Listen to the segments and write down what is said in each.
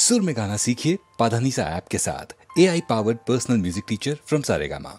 सुर में गाना सीखिए पाधानीसा ऐप के साथ। AI powered personal music teacher from Saregama.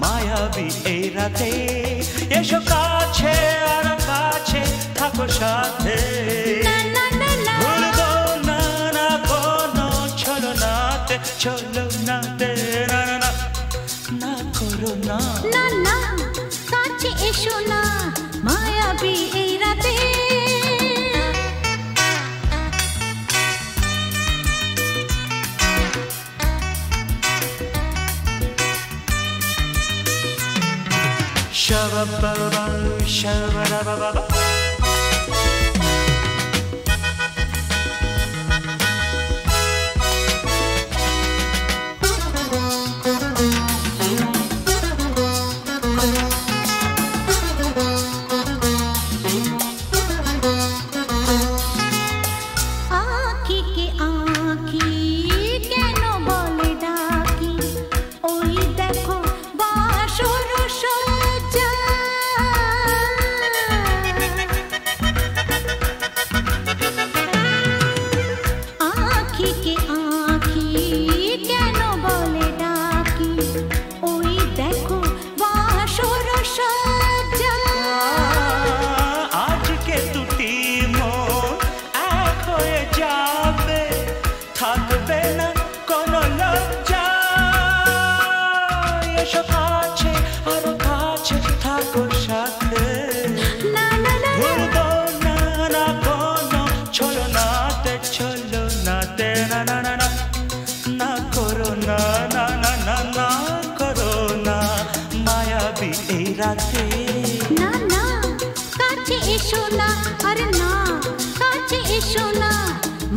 মায়াবী এই রাতে এসো কাছে আর কাছে থাকো সাথে ভুলবো না না কোনো ছলনাতে ছলনাতে না না না না করো না না না কাছে এসো না মায়াবী এই রাতে Shabba-ba-ba, shabba-da-ba-ba-ba. না না কাছে এসো না আরে না কাছে এসো না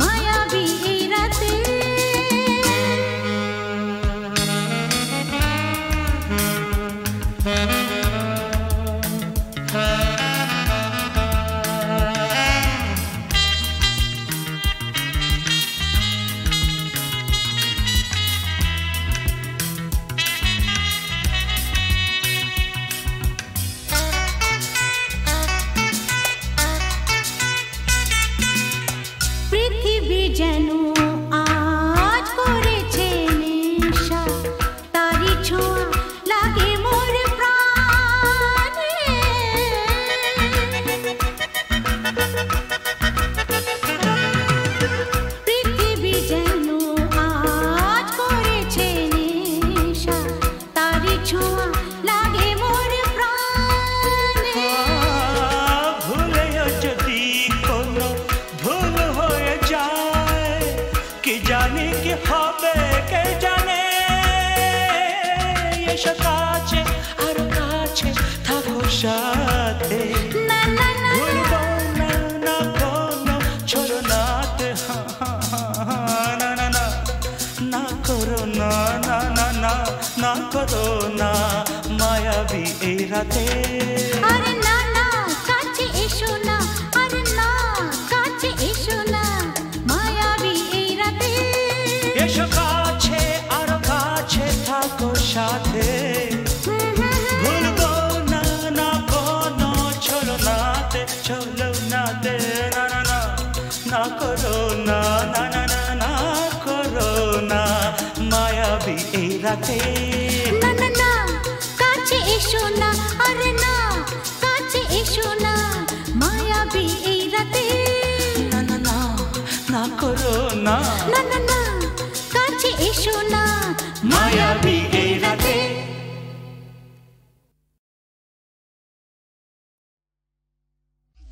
মায়াবী এই রাতে যেন আজ করেছে নেশা তারি ছোঁয়া লাগে মোর প্রাণে পৃথিবী যেন আজ করেছে নেশা তারি ছোঁয়া লাগে মোর প্রাণে ভুলেও যদি কোনো ভুল হয়ে যায় কি জানি কি হবে কে জানে এসো কাছে আর কাছে থাকো সাথে না না না ভুলবো না না কোনো ছলনাতে না না না না করো না না না না না করো না মায়াবী এই রাতে আরে না না কাছে এসো না আরে না কাছে এসো না মায়াবী এই রাতে এসো কাছে আর কাছে থাকো সাথে ভুলবো না না কোনো ছলনাতে ছলনাতে না না না না করো না না না না না করো না মায়াবী এই রাতে না না না কাছে এসো না আরে না কাছে এসো না মায়াবী এই রাতে না না না করো না, না না না কাছে এসো না, মায়াবী এই রাতে।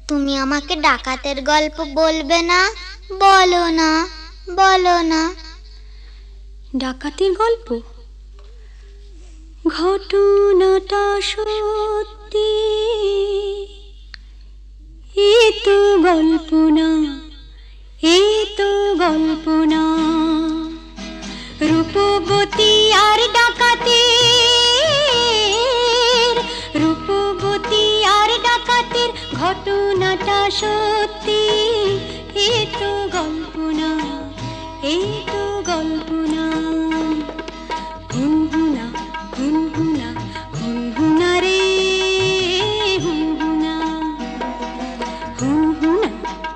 তুমি আমাকে ডাকাতের গল্প বলবে না? বলো না, বলো না। ডাকাতির গল্প? ঘটনাটা সত্যি, এ তো গল্প না, এ তো গল্প না। রূপবতী আর ডাকাতের, রূপবতী আর ডাকাতের ঘটনাটা সত্যি, এ তো গল্প না, এ তো গল্প না। হুনহুনা হুনহুনা হুনহুনা রে হুনহুনা, হুনহুনা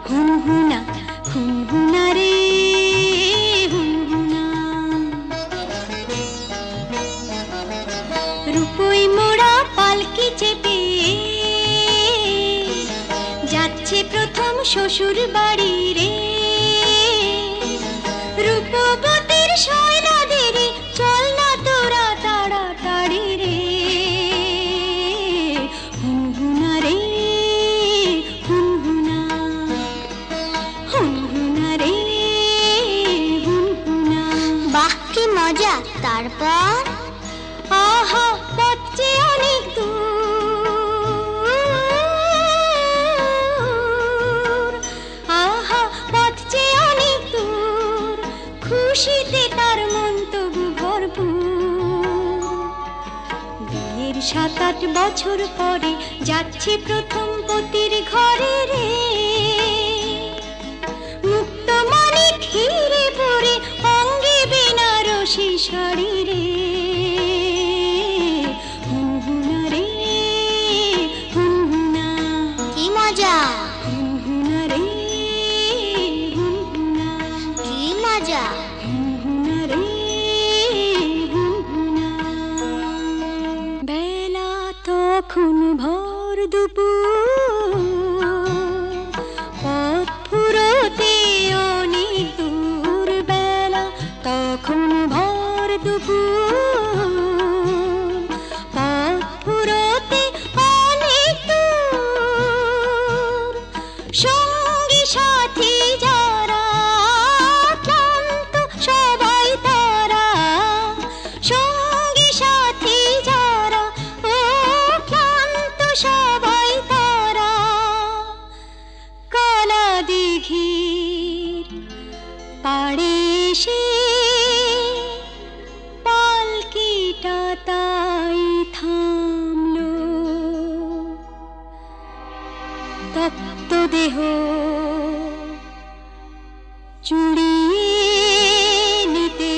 হুনহুনা হুনহুনা রে হুনহুনা। রূপই মোড়া পালকি চেপে যাচ্ছে প্রথম শ্বশুর বাড়ি রে। রূপবতীর শয়নাদের চল না তোরা তাড়াতাড়ি রে। হুনহুনা রে হুনহুনা, হুনহুনা রে হুনহুনা। বাহ কি মজা! তারপর? আহা পথ যে অনেক দূর, আহা পথ যে অনেক দূর, খুশিতে তার মন তবু ভরপুর। বিয়ের 7-8 বছর পরে যাচ্ছে প্রথম পতির ঘরে রে। মুক্ত মনে ঘিরে পড়ে অঙ্গে বেনারসি শাড়ি রে। হুনহুনা রে হুনহুনা, কি মজা! হুনহুনা রে হুনহুনা, কি মজা! হুনহুনা রে হুনহুনা। বেলা তখন ভর দুপুর, পথ ফুরোতে অনেক দূর। বেলা তখন ভর দুপুর, পথ ফুরোতে অনেক দূর। সঙ্গী সাথী যারা ক্লান্ত সবাই তারা, সঙ্গী সাথী যারা ও ক্লান্ত সবাই তারা। কালা দিঘির পাড়ে এসে পালকিটা তাই থামলো। তপ্ত দেহ চুড়িয়ে নিতে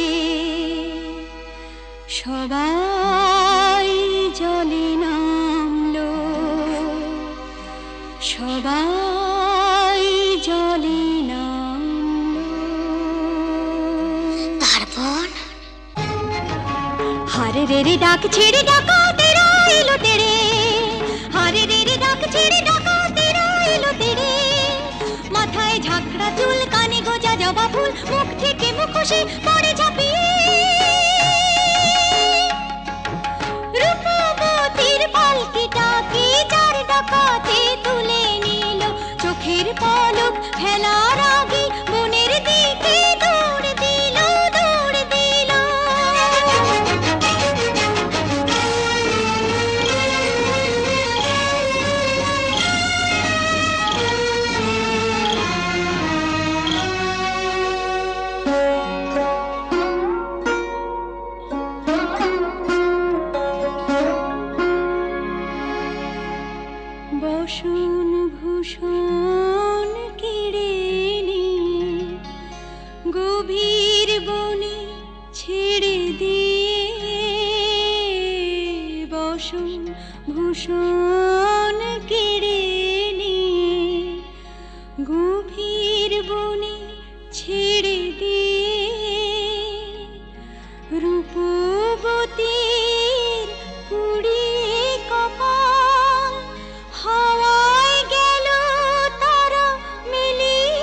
সবাই জলে নামলো, সবাই জলে নামলো। তারপর? হারে রে রে ডাক ছেড়ে ডাকাতের এলো তেরে, হারে রে রে ডাক ছেড়ে ডাকাতের এলো তেরে। মাথায় ঝাঁকড়া চুল, কানে গোজা জবা ফুল, মুখ থেকে মুখোশে পড়ে ঝাঁপিয়ে। রূপবতীর পালকিটাকে চার ডাকাতে তুলে নিল, চোখের পলক ফেলার আগে বনের দিকে দৌড় দিল, দৌড় দিল। বসন ভূষণ কেড়ে নিয়ে গভীর বনে ছেড়ে দিয়ে, বসন ভূষণ কেড়ে নিয়ে গভীর বনে ছেড়ে দিয়ে। রূপবতীর পুড়িয়ে কপাল হাওয়ায় গেল তারা মিলিয়ে।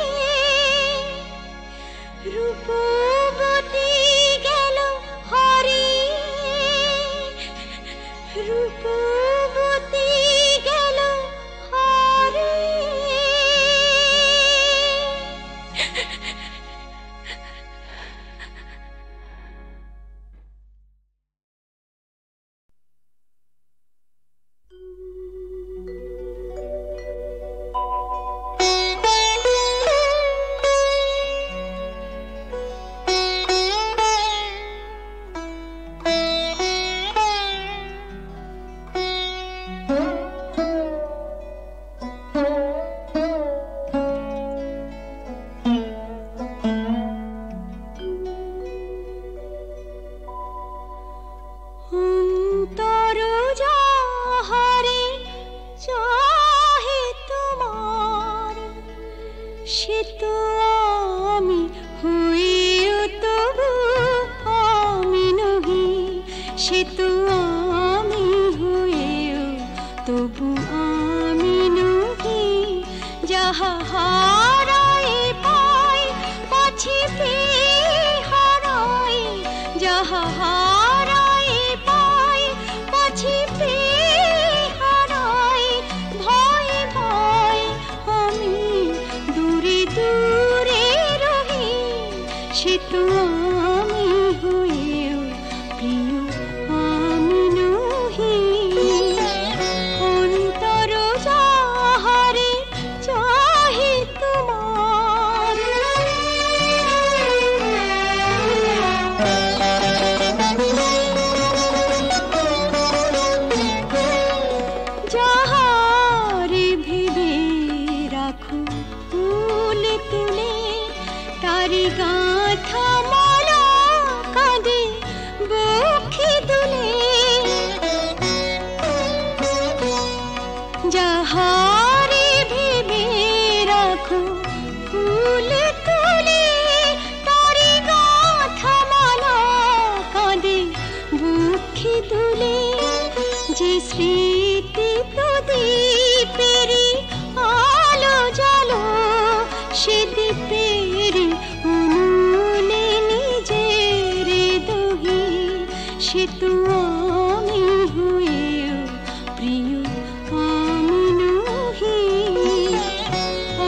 আমি হয়েও তবু আমি নহি, সে তো আমি হয়েও তবু আমি নহি। যাহা হারাই পাই পাছি পেয়ে হারাই, যাহা হারাই পাই পাছি পেয়ে হারাই। ভয় ভয় আমি দূরে দূরে রহি, সে তো আমি হয়েও প্রিয় আমি নহি। অন্তর যাহারে চাহে তোমার, যাহারে ভেবে রাখো ফুল তুলে, তারি গাঁথা মালা কাঁদে বক্ষে দুলে। যাহারে ভেবে রাখো ফুল তুলে, তারি গাঁথা মালা কাঁদে বক্ষে দুলে। যে স্মৃতি প্রদীপেরি আলো জালো, সে দীপের অনুলে নিজের দহি, সে তো আমি হয়েও প্রিয় আমি নহি।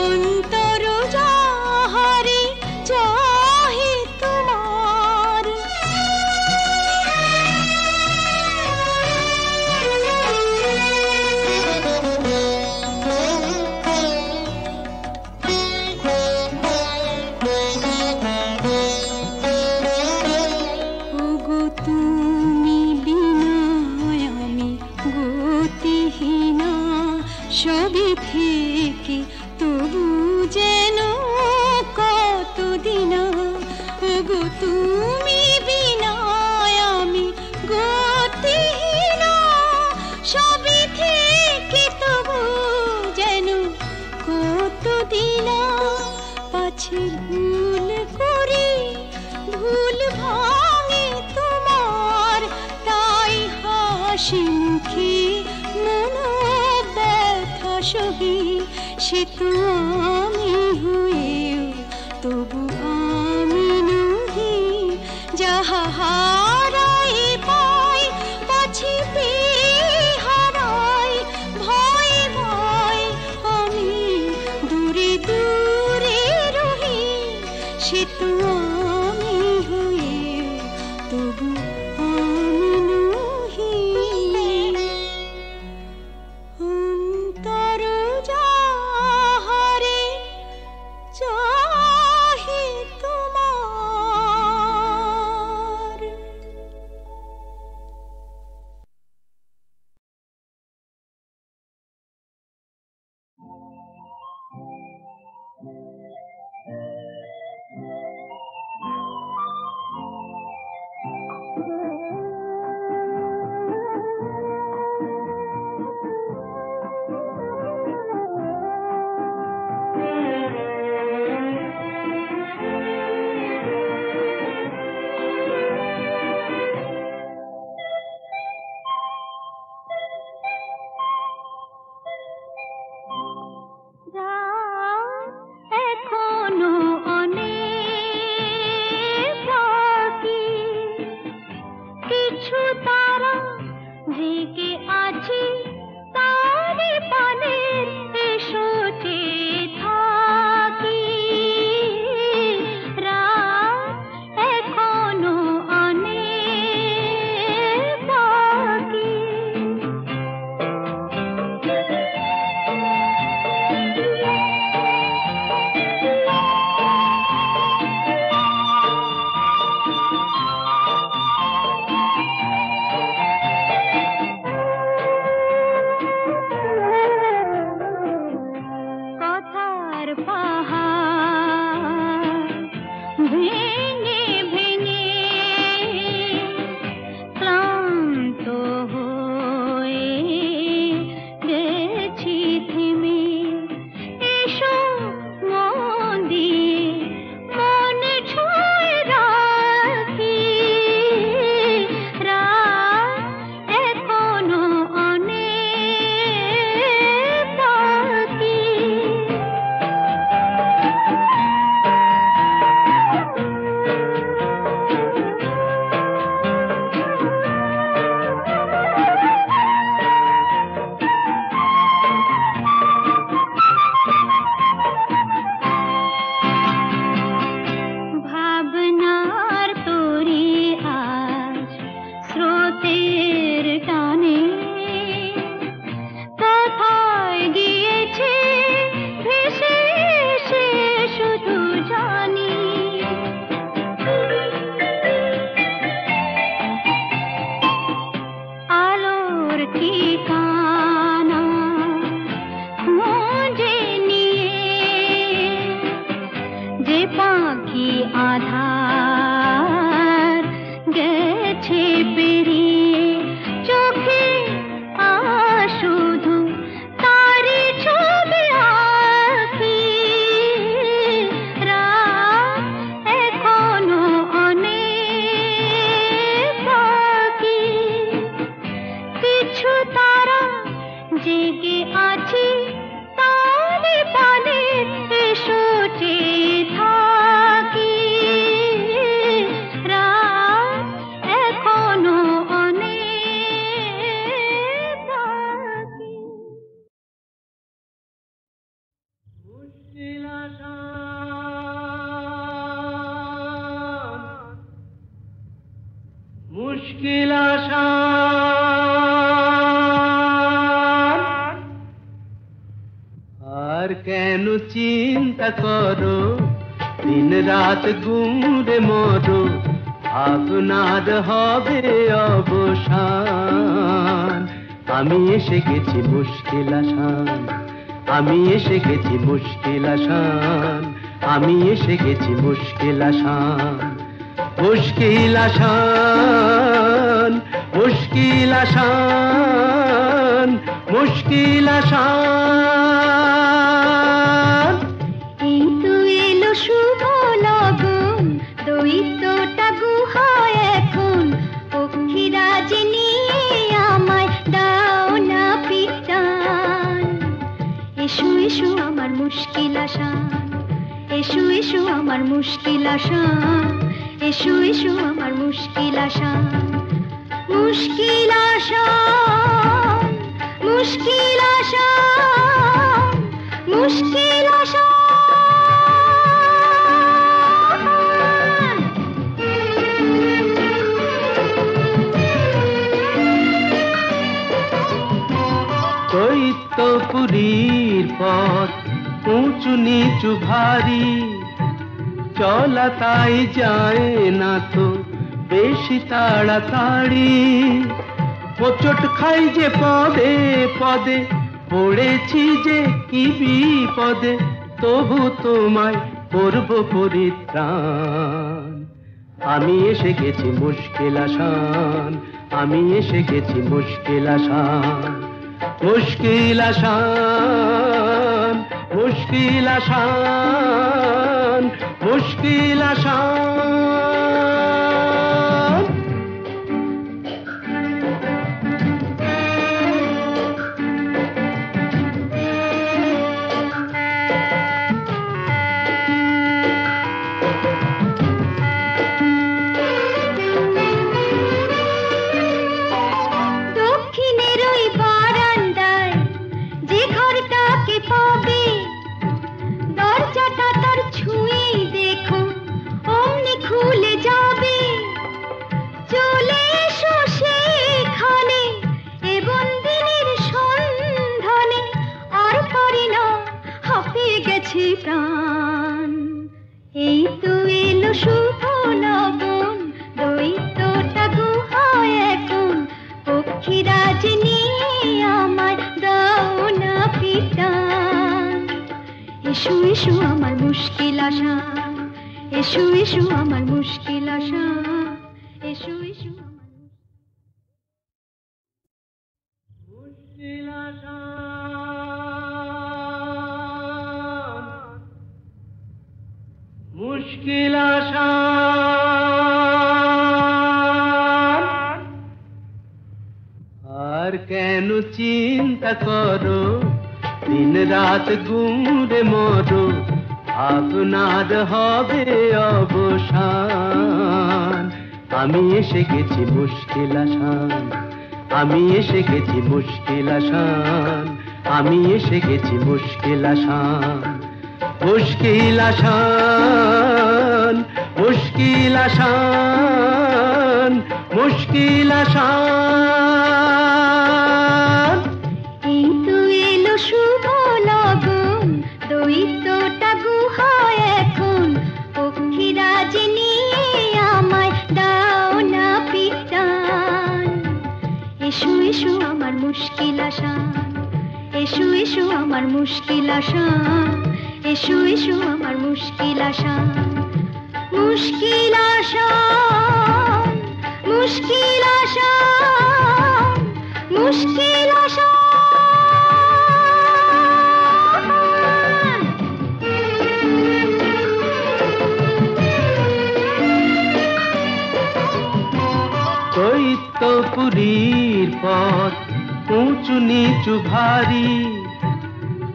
অন্তর যাহারে চাহে তোমার, ওগো তুমি বিনা আমি গতিহীনা, সবই থেকে তবু যেন কতদিন। ওগো তুমি বিনা আমি গতিহীনা, সবই থেকে তবু যেন কতদিন। পাছে ভুল করি ভুল ভাঙে তোমার, তাই হাসি মুখে মন ব্যথা সহি, সে তো আমি হয়েও তবু আমি নহি। যাহা হারাই পাই পাছি পেয়ে হারাই। ভয় ভয় আমি দূরে দূরে রহি, সে তো আমি হয়েও তবু আমি নহি। অন্তর যাহারে চাহে তোমার। এখনো অনেক বাকি, কিছু তারা জেগে আছে তারে পানের এসো চেয়ে থাকি। রাত এখনো অনেক বাকি, যে পাখি আধার গেছে পেরিয়ে চোখে শুধু তারি ছবি আঁকি রাত এখনো অনেক বাকি কিছু তারা জেগে আছে তারে পানে এসো চেয়ে থাকি রাত এখনো অনেক বাকি মুশকিল আসান আর কেন চিন্তা করো দিন রাত গুমরে মরো আপনার হবে অবসান আমি এসে গেছি মুশকিল আসান আমি এসে গেছি মুশকিল আসান আমি এসে গেছি মুশকিল আসান মুশকিল আসান মুশকিল আসান মুশকিল আসান এই তো এলো শুভ লগন দৈত্যটা গুহায় এখন পক্ষীরাজ নিয়ে আমায় দাও না পিটান এসো এসো আমার মুশকিল আসান এসো এসো আমার মুশকিল আসান এসো এসো আমার মুশকিল আসান মুশকিল আসান মুশকিল আসান মুশকিল আসান দৈত্যপুরীর পথ উঁচু নিচু ভারী চলা তাই যায় না তো বেশি তাড়াতাড়ি হোঁচট খাই যে পদে পদে পড়েছি যে কি বিপদে তবু তোমায় করব পরিত্রাণ আমি এসে গেছি মুশকিল আসান আমি এসে গেছি মুশকিল আসান মুশকিল আসান মুশকিল আসান মুশকিল আসান দক্ষিণের ওই বারান্দায় যে ঘরটাকে পাবে দরজাটা তার ছুঁয়েই দেখো অমনি খুলে যাবে চলে এসো সেখানে এ বন্দিনীর সন্ধানে আর পারি না হাঁপিয়ে গেছে প্রাণ এই তো এলো শুভ লগন দৈত্যটা গুহায় এখন পক্ষীরাজ নিয়ে আমার দাও না পিটান এসো এসো আমার মুশকিল আসান এসো এসো আমার মুশকিল আসান এসো এসো আমার মুশকিল আসান মুশকিল আসান আর কেন চিন্তা করো দিন রাত গুমরে মরো আপনার হবে অবসান আমি এসে গেছি মুশকিল আসান আমি এসে গেছি মুশকিল আসান আমি এসে গেছি মুশকিল আসান মুশকিল আসান মুশকিল আসান মুশকিল আসান এই তো এলো শুভ লগন দৈত্যটা গুহায় এখন পক্ষীরাজ নিয়ে আমায় দাও না পিটান এসো এসো আমার মুশকিল আসান এসো এসো আমার মুশকিল আসান এসো এসো আমার মুশকিল আসান, মুশকিল আসান, মুশকিল আসান, মুশকিল আসান। চৈত্যপুরীর পথ উঁচু নিচু ভারী,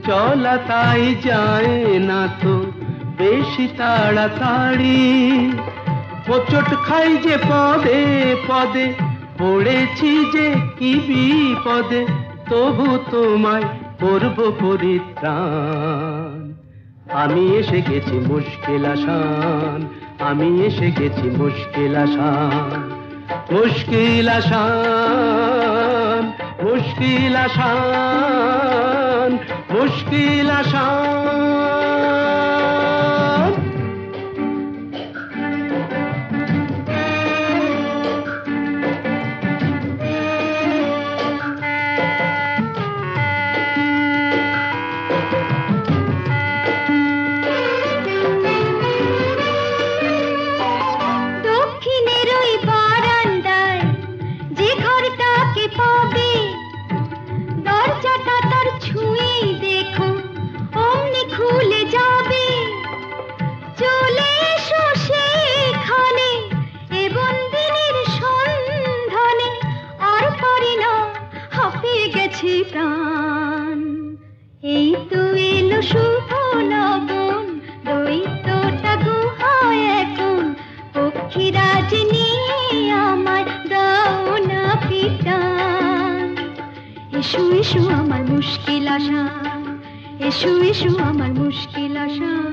চলা তাই যায় না তো বেশি তাড়াতাড়ি। হোঁচট খাই যে পদে পদে, পড়েছি যে কি বিপদে, তবু তোমায় করব পরিত্রাণ। আমি এসে গেছি মুশকিল আসান, আমি এসে গেছি মুশকিল আসান, মুশকিল আসান, মুশকিল আসান, মুশকিল আসান। দক্ষিণের ওই বারান্দায় যে ঘরটাকে পাবে, দরজাটা তার ছুঁয়েই দেখো অমনি খুলে যাবে। চলে এসো সেখানে এ বন্দিনীর সন্ধানে, আর পারি না হাঁপিয়ে গেছে প্রাণ। এই তো এলো শুভ লগন, দৈত্যটা গুহায় এখন, পক্ষীরাজ নিয়ে আমায় দাও না পিটান। এসো এসো আমার মুশকিল আসান, এসো এসো আমার মুশকিল আসান।